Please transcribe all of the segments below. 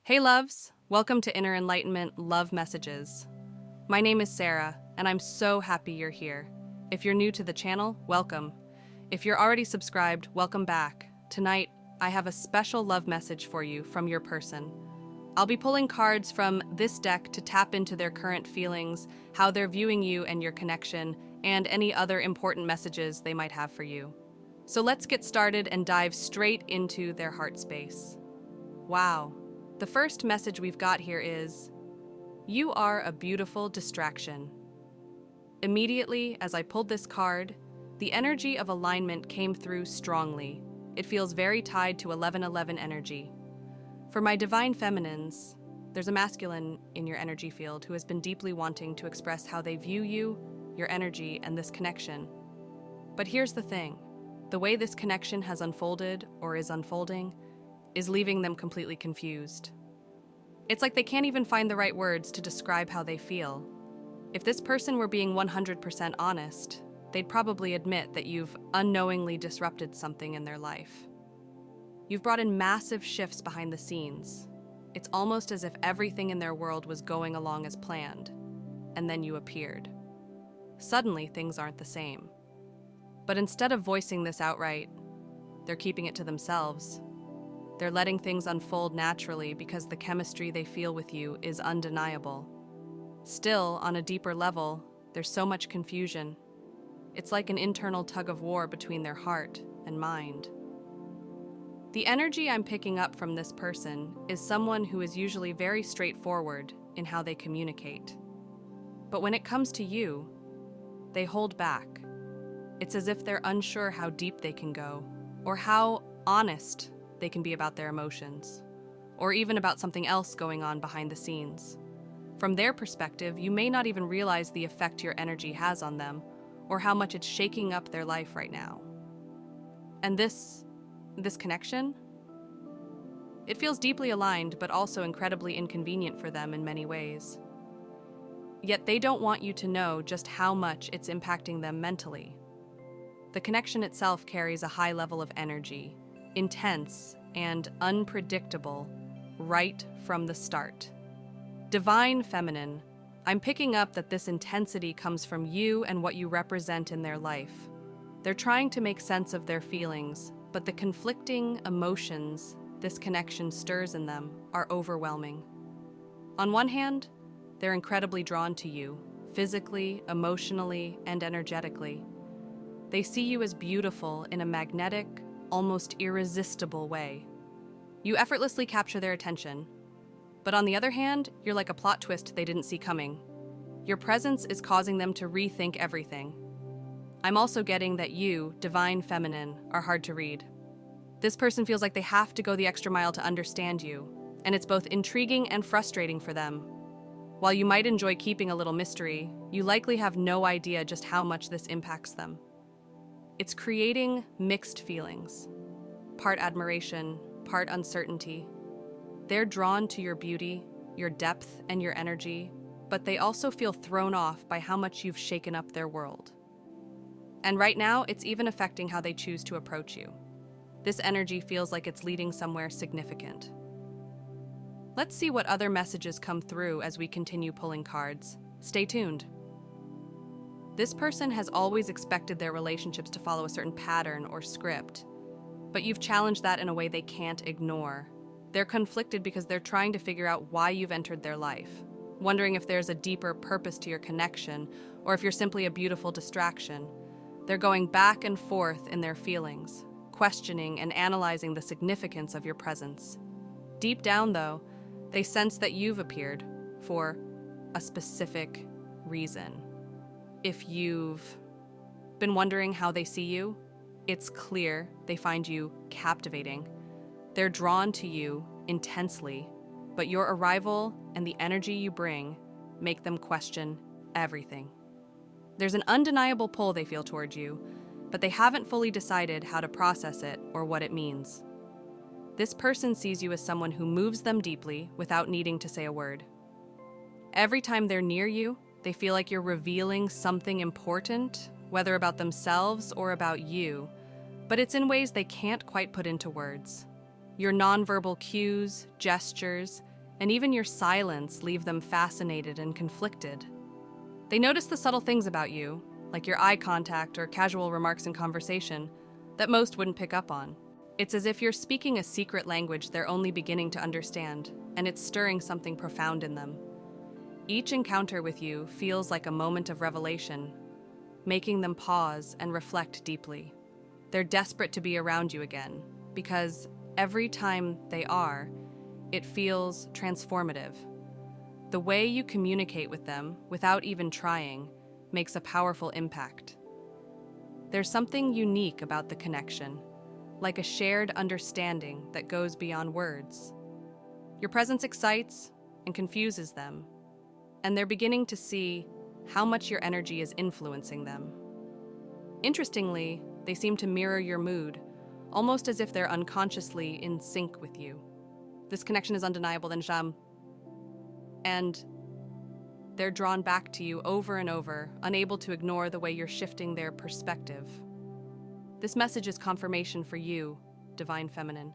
Hey loves, welcome to Inner Enlightenment Love Messages. My name is Sarah, and I'm so happy you're here. If you're new to the channel, welcome. If you're already subscribed, welcome back. Tonight, I have a special love message for you from your person. I'll be pulling cards from this deck to tap into their current feelings, how they're viewing you and your connection, and any other important messages they might have for you. So let's get started and dive straight into their heart space. Wow. The first message we've got here is, you are a beautiful distraction. Immediately, as I pulled this card, the energy of alignment came through strongly. It feels very tied to 1111 energy. For my divine feminines, there's a masculine in your energy field who has been deeply wanting to express how they view you, your energy, and this connection. But here's the thing. The way this connection has unfolded or is unfolding is leaving them completely confused. It's like they can't even find the right words to describe how they feel. If this person were being 100% honest, they'd probably admit that you've unknowingly disrupted something in their life. You've brought in massive shifts behind the scenes. It's almost as if everything in their world was going along as planned, and then you appeared. Suddenly, things aren't the same. But instead of voicing this outright, they're keeping it to themselves. They're letting things unfold naturally because the chemistry they feel with you is undeniable. Still, on a deeper level, there's so much confusion. It's like an internal tug of war between their heart and mind. The energy I'm picking up from this person is someone who is usually very straightforward in how they communicate. But when it comes to you, they hold back. It's as if they're unsure how deep they can go, or how honest they can be about their emotions, or even about something else going on behind the scenes. From their perspective, you may not even realize the effect your energy has on them, or how much it's shaking up their life right now. And this connection? It feels deeply aligned, but also incredibly inconvenient for them in many ways. Yet they don't want you to know just how much it's impacting them mentally. The connection itself carries a high level of energy, intense and unpredictable right from the start. Divine feminine, I'm picking up that this intensity comes from you and what you represent in their life. They're trying to make sense of their feelings, but the conflicting emotions this connection stirs in them are overwhelming. On one hand, they're incredibly drawn to you, physically, emotionally, and energetically. They see you as beautiful in a magnetic, almost irresistible way. You effortlessly capture their attention. But on the other hand, you're like a plot twist they didn't see coming. Your presence is causing them to rethink everything. I'm also getting that you, divine feminine, are hard to read. This person feels like they have to go the extra mile to understand you, and it's both intriguing and frustrating for them. While you might enjoy keeping a little mystery, you likely have no idea just how much this impacts them. It's creating mixed feelings, part admiration, part uncertainty. They're drawn to your beauty, your depth, and your energy, but they also feel thrown off by how much you've shaken up their world. And right now, it's even affecting how they choose to approach you. This energy feels like it's leading somewhere significant. Let's see what other messages come through as we continue pulling cards. Stay tuned. This person has always expected their relationships to follow a certain pattern or script, but you've challenged that in a way they can't ignore. They're conflicted because they're trying to figure out why you've entered their life, wondering if there's a deeper purpose to your connection or if you're simply a beautiful distraction. They're going back and forth in their feelings, questioning and analyzing the significance of your presence. Deep down, though, they sense that you've appeared for a specific reason. If you've been wondering how they see you, it's clear they find you captivating. They're drawn to you intensely, but your arrival and the energy you bring make them question everything. There's an undeniable pull they feel toward you, but they haven't fully decided how to process it or what it means. This person sees you as someone who moves them deeply without needing to say a word. Every time they're near you, they feel like you're revealing something important, whether about themselves or about you, but it's in ways they can't quite put into words. Your nonverbal cues, gestures, and even your silence leave them fascinated and conflicted. They notice the subtle things about you, like your eye contact or casual remarks in conversation, that most wouldn't pick up on. It's as if you're speaking a secret language they're only beginning to understand, and it's stirring something profound in them. Each encounter with you feels like a moment of revelation, making them pause and reflect deeply. They're desperate to be around you again, because every time they are, it feels transformative. The way you communicate with them, without even trying, makes a powerful impact. There's something unique about the connection, like a shared understanding that goes beyond words. Your presence excites and confuses them, and they're beginning to see how much your energy is influencing them. Interestingly, they seem to mirror your mood, almost as if they're unconsciously in sync with you. This connection is undeniable, and they're drawn back to you over and over, unable to ignore the way you're shifting their perspective. This message is confirmation for you, Divine Feminine.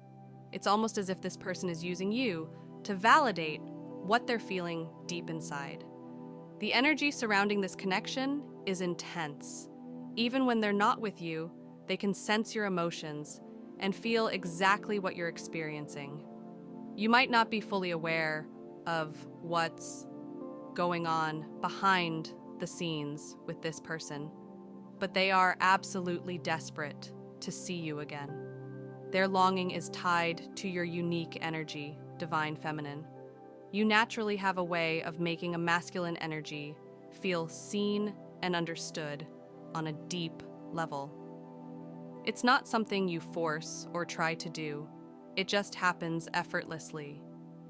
It's almost as if this person is using you to validate what they're feeling deep inside. The energy surrounding this connection is intense. Even when they're not with you, they can sense your emotions and feel exactly what you're experiencing. You might not be fully aware of what's going on behind the scenes with this person, but they are absolutely desperate to see you again. Their longing is tied to your unique energy, Divine Feminine. You naturally have a way of making a masculine energy feel seen and understood on a deep level. It's not something you force or try to do. It just happens effortlessly.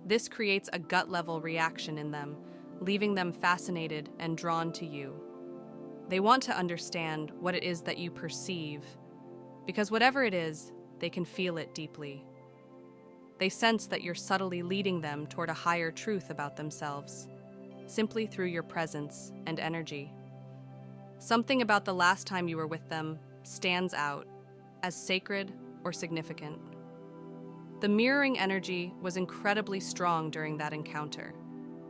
This creates a gut-level reaction in them, leaving them fascinated and drawn to you. They want to understand what it is that you perceive, because whatever it is, they can feel it deeply. They sense that you're subtly leading them toward a higher truth about themselves, simply through your presence and energy. Something about the last time you were with them stands out as sacred or significant. The mirroring energy was incredibly strong during that encounter.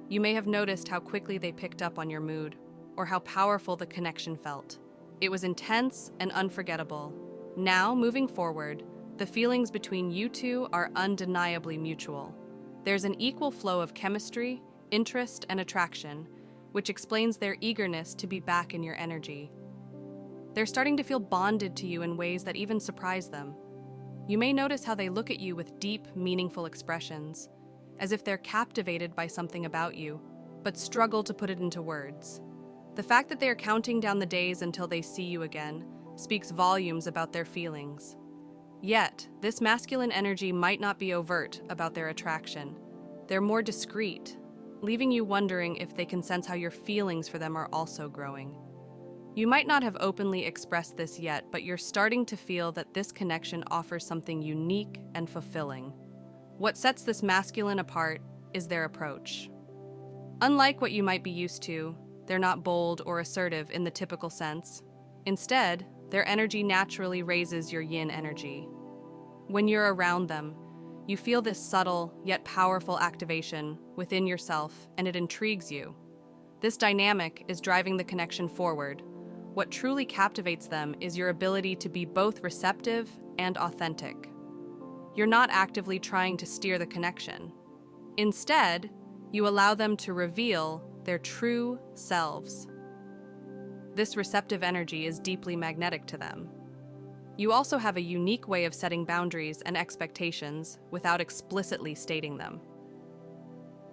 You may have noticed how quickly they picked up on your mood, or how powerful the connection felt. It was intense and unforgettable. Now, moving forward, the feelings between you two are undeniably mutual. There's an equal flow of chemistry, interest, and attraction, which explains their eagerness to be back in your energy. They're starting to feel bonded to you in ways that even surprise them. You may notice how they look at you with deep, meaningful expressions, as if they're captivated by something about you, but struggle to put it into words. The fact that they are counting down the days until they see you again speaks volumes about their feelings. Yet, this masculine energy might not be overt about their attraction. They're more discreet, leaving you wondering if they can sense how your feelings for them are also growing. You might not have openly expressed this yet, but you're starting to feel that this connection offers something unique and fulfilling. What sets this masculine apart is their approach. Unlike what you might be used to, they're not bold or assertive in the typical sense. Instead, their energy naturally raises your yin energy. When you're around them, you feel this subtle yet powerful activation within yourself, and it intrigues you. This dynamic is driving the connection forward. What truly captivates them is your ability to be both receptive and authentic. You're not actively trying to steer the connection. Instead, you allow them to reveal their true selves. This receptive energy is deeply magnetic to them. You also have a unique way of setting boundaries and expectations without explicitly stating them.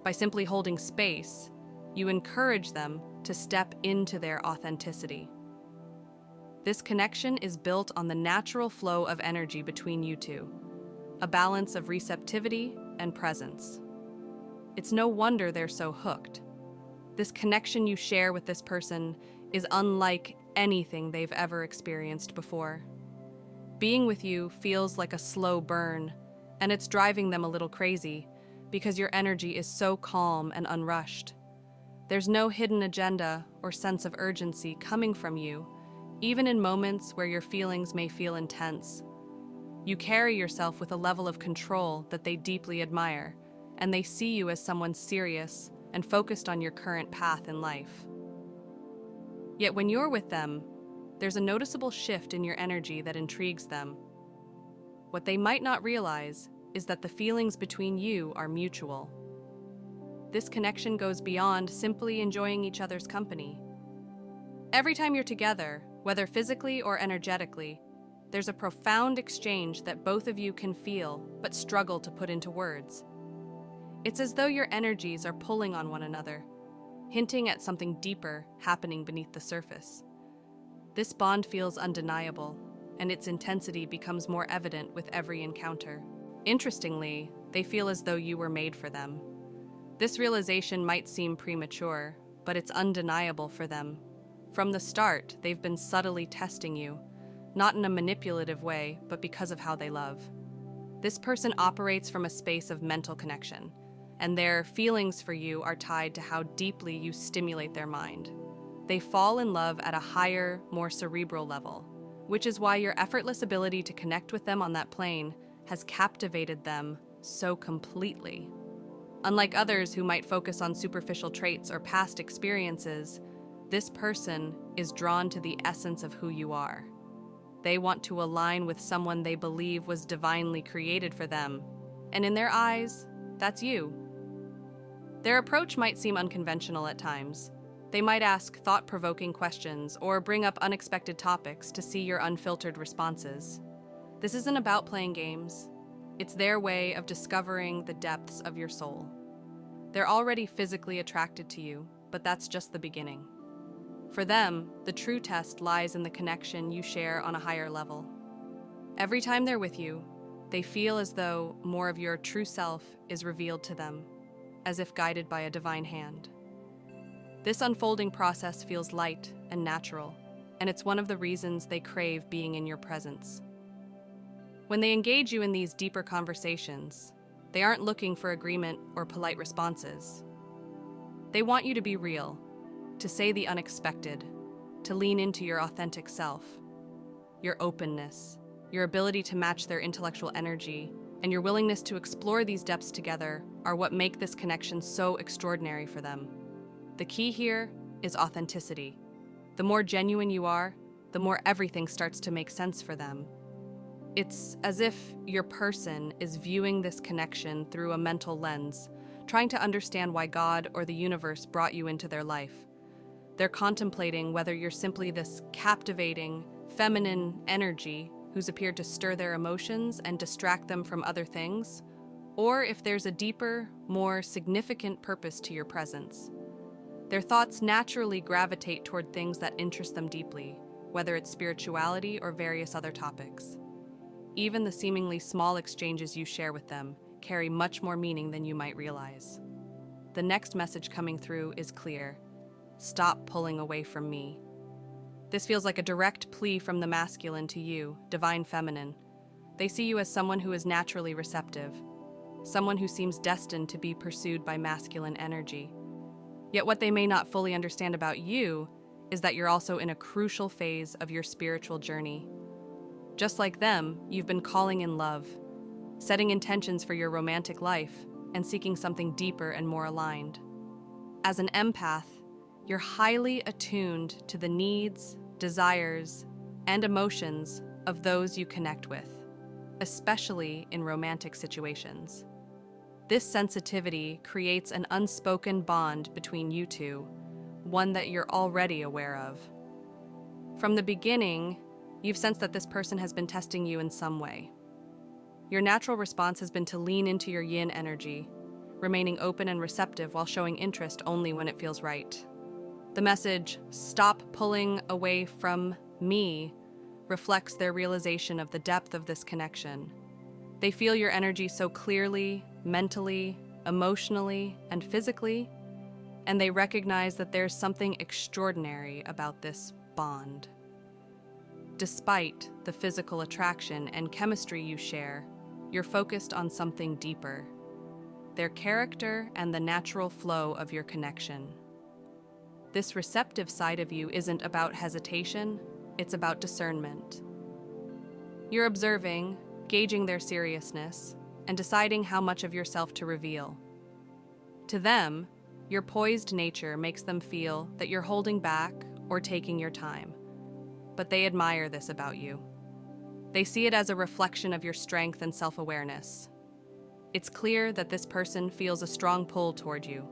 By simply holding space, you encourage them to step into their authenticity. This connection is built on the natural flow of energy between you two, a balance of receptivity and presence. It's no wonder they're so hooked. This connection you share with this person is unlike anything they've ever experienced before. Being with you feels like a slow burn, and it's driving them a little crazy because your energy is so calm and unrushed. There's no hidden agenda or sense of urgency coming from you, even in moments where your feelings may feel intense. You carry yourself with a level of control that they deeply admire, and they see you as someone serious and focused on your current path in life. Yet when you're with them, there's a noticeable shift in your energy that intrigues them. What they might not realize is that the feelings between you are mutual. This connection goes beyond simply enjoying each other's company. Every time you're together, whether physically or energetically, there's a profound exchange that both of you can feel but struggle to put into words. It's as though your energies are pulling on one another, hinting at something deeper happening beneath the surface. This bond feels undeniable, and its intensity becomes more evident with every encounter. Interestingly, they feel as though you were made for them. This realization might seem premature, but it's undeniable for them. From the start, they've been subtly testing you, not in a manipulative way, but because of how they love. This person operates from a space of mental connection, and their feelings for you are tied to how deeply you stimulate their mind. They fall in love at a higher, more cerebral level, which is why your effortless ability to connect with them on that plane has captivated them so completely. Unlike others who might focus on superficial traits or past experiences, this person is drawn to the essence of who you are. They want to align with someone they believe was divinely created for them, and in their eyes, that's you. Their approach might seem unconventional at times. They might ask thought-provoking questions or bring up unexpected topics to see your unfiltered responses. This isn't about playing games. It's their way of discovering the depths of your soul. They're already physically attracted to you, but that's just the beginning. For them, the true test lies in the connection you share on a higher level. Every time they're with you, they feel as though more of your true self is revealed to them, as if guided by a divine hand. This unfolding process feels light and natural, and it's one of the reasons they crave being in your presence. When they engage you in these deeper conversations, they aren't looking for agreement or polite responses. They want you to be real, to say the unexpected, to lean into your authentic self. Your openness, your ability to match their intellectual energy, and your willingness to explore these depths together are what make this connection so extraordinary for them. The key here is authenticity. The more genuine you are, the more everything starts to make sense for them. It's as if your person is viewing this connection through a mental lens, trying to understand why God or the universe brought you into their life. They're contemplating whether you're simply this captivating, feminine energy who's appeared to stir their emotions and distract them from other things, or if there's a deeper, more significant purpose to your presence. Their thoughts naturally gravitate toward things that interest them deeply, whether it's spirituality or various other topics. Even the seemingly small exchanges you share with them carry much more meaning than you might realize. The next message coming through is clear. Stop pulling away from me. This feels like a direct plea from the masculine to you, divine feminine. They see you as someone who is naturally receptive, someone who seems destined to be pursued by masculine energy. Yet what they may not fully understand about you is that you're also in a crucial phase of your spiritual journey. Just like them, you've been calling in love, setting intentions for your romantic life, and seeking something deeper and more aligned. As an empath, you're highly attuned to the needs, desires, and emotions of those you connect with, especially in romantic situations. This sensitivity creates an unspoken bond between you two, one that you're already aware of. From the beginning, you've sensed that this person has been testing you in some way. Your natural response has been to lean into your yin energy, remaining open and receptive while showing interest only when it feels right. The message, "Stop pulling away from me," reflects their realization of the depth of this connection. They feel your energy so clearly, mentally, emotionally, and physically, and they recognize that there's something extraordinary about this bond. Despite the physical attraction and chemistry you share, you're focused on something deeper: their character and the natural flow of your connection. This receptive side of you isn't about hesitation, it's about discernment. You're observing, gauging their seriousness, and deciding how much of yourself to reveal. To them, your poised nature makes them feel that you're holding back or taking your time, but they admire this about you. They see it as a reflection of your strength and self-awareness. It's clear that this person feels a strong pull toward you.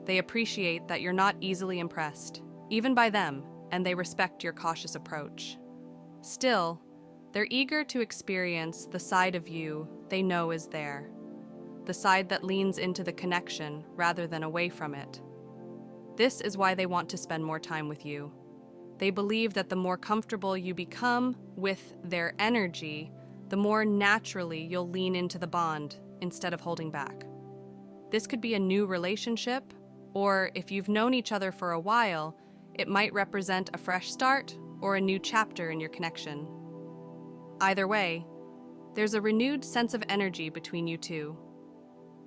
They appreciate that you're not easily impressed, even by them, and they respect your cautious approach. Still, they're eager to experience the side of you they know is there, the side that leans into the connection rather than away from it. This is why they want to spend more time with you. They believe that the more comfortable you become with their energy, the more naturally you'll lean into the bond instead of holding back. This could be a new relationship, or if you've known each other for a while, it might represent a fresh start or a new chapter in your connection. Either way, there's a renewed sense of energy between you two,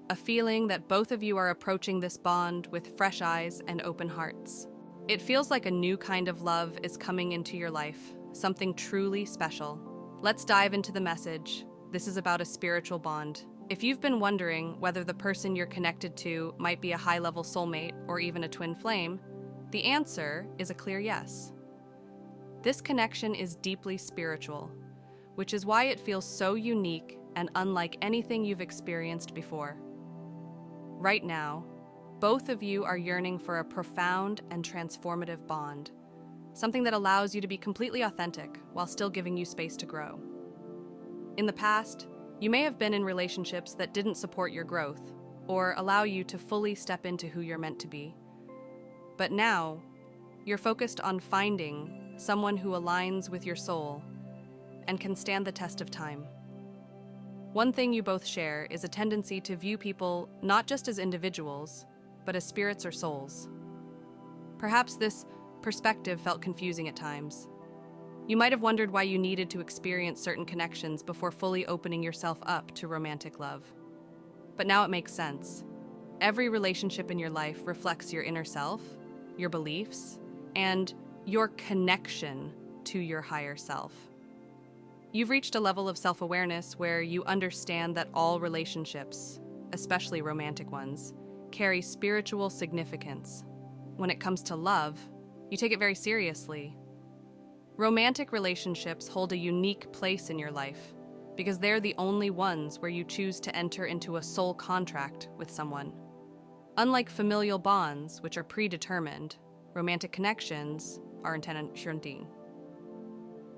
a feeling that both of you are approaching this bond with fresh eyes and open hearts. It feels like a new kind of love is coming into your life, something truly special. Let's dive into the message. This is about a spiritual bond. If you've been wondering whether the person you're connected to might be a high-level soulmate or even a twin flame, the answer is a clear yes. This connection is deeply spiritual, which is why it feels so unique and unlike anything you've experienced before. Right now, both of you are yearning for a profound and transformative bond, something that allows you to be completely authentic while still giving you space to grow. In the past, you may have been in relationships that didn't support your growth or allow you to fully step into who you're meant to be. But now, you're focused on finding someone who aligns with your soul and can stand the test of time. One thing you both share is a tendency to view people not just as individuals, but as spirits or souls. Perhaps this perspective felt confusing at times. You might have wondered why you needed to experience certain connections before fully opening yourself up to romantic love. But now it makes sense. Every relationship in your life reflects your inner self, your beliefs, and your connection to your higher self. You've reached a level of self-awareness where you understand that all relationships, especially romantic ones, carry spiritual significance. When it comes to love, you take it very seriously. Romantic relationships hold a unique place in your life because they're the only ones where you choose to enter into a soul contract with someone. Unlike familial bonds, which are predetermined, romantic connections are intentional.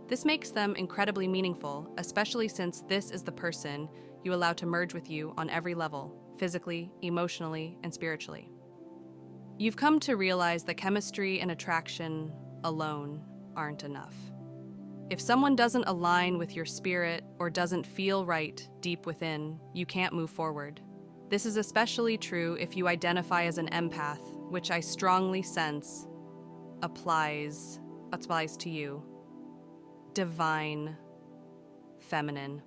This makes them incredibly meaningful, especially since this is the person you allow to merge with you on every level, physically, emotionally, and spiritually. You've come to realize that chemistry and attraction alone aren't enough. If someone doesn't align with your spirit or doesn't feel right deep within, you can't move forward. This is especially true if you identify as an empath, which I strongly sense applies to you. Divine feminine.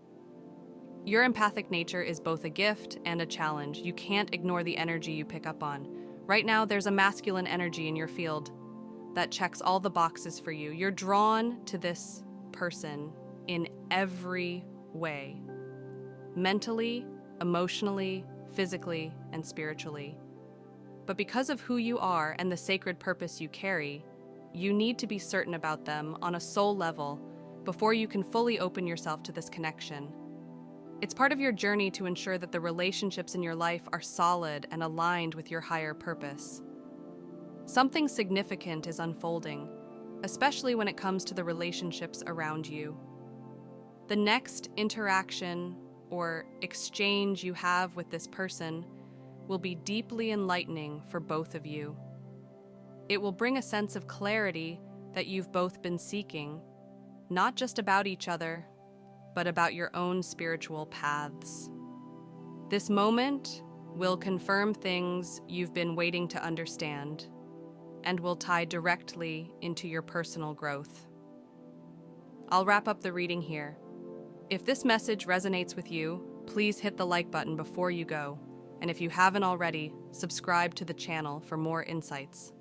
Your empathic nature is both a gift and a challenge. You can't ignore the energy you pick up on. Right now, there's a masculine energy in your field that checks all the boxes for you. You're drawn to this person in every way. Mentally, emotionally, physically, and spiritually. But because of who you are and the sacred purpose you carry, you need to be certain about them on a soul level before you can fully open yourself to this connection. It's part of your journey to ensure that the relationships in your life are solid and aligned with your higher purpose. Something significant is unfolding, especially when it comes to the relationships around you. The next interaction or exchange you have with this person will be deeply enlightening for both of you. It will bring a sense of clarity that you've both been seeking, not just about each other, but about your own spiritual paths. This moment will confirm things you've been waiting to understand and will tie directly into your personal growth. I'll wrap up the reading here. If this message resonates with you, please hit the like button before you go. And if you haven't already, subscribe to the channel for more insights.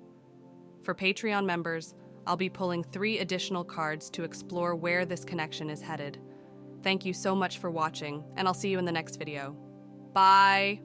For Patreon members, I'll be pulling 3 additional cards to explore where this connection is headed. Thank you so much for watching, and I'll see you in the next video. Bye!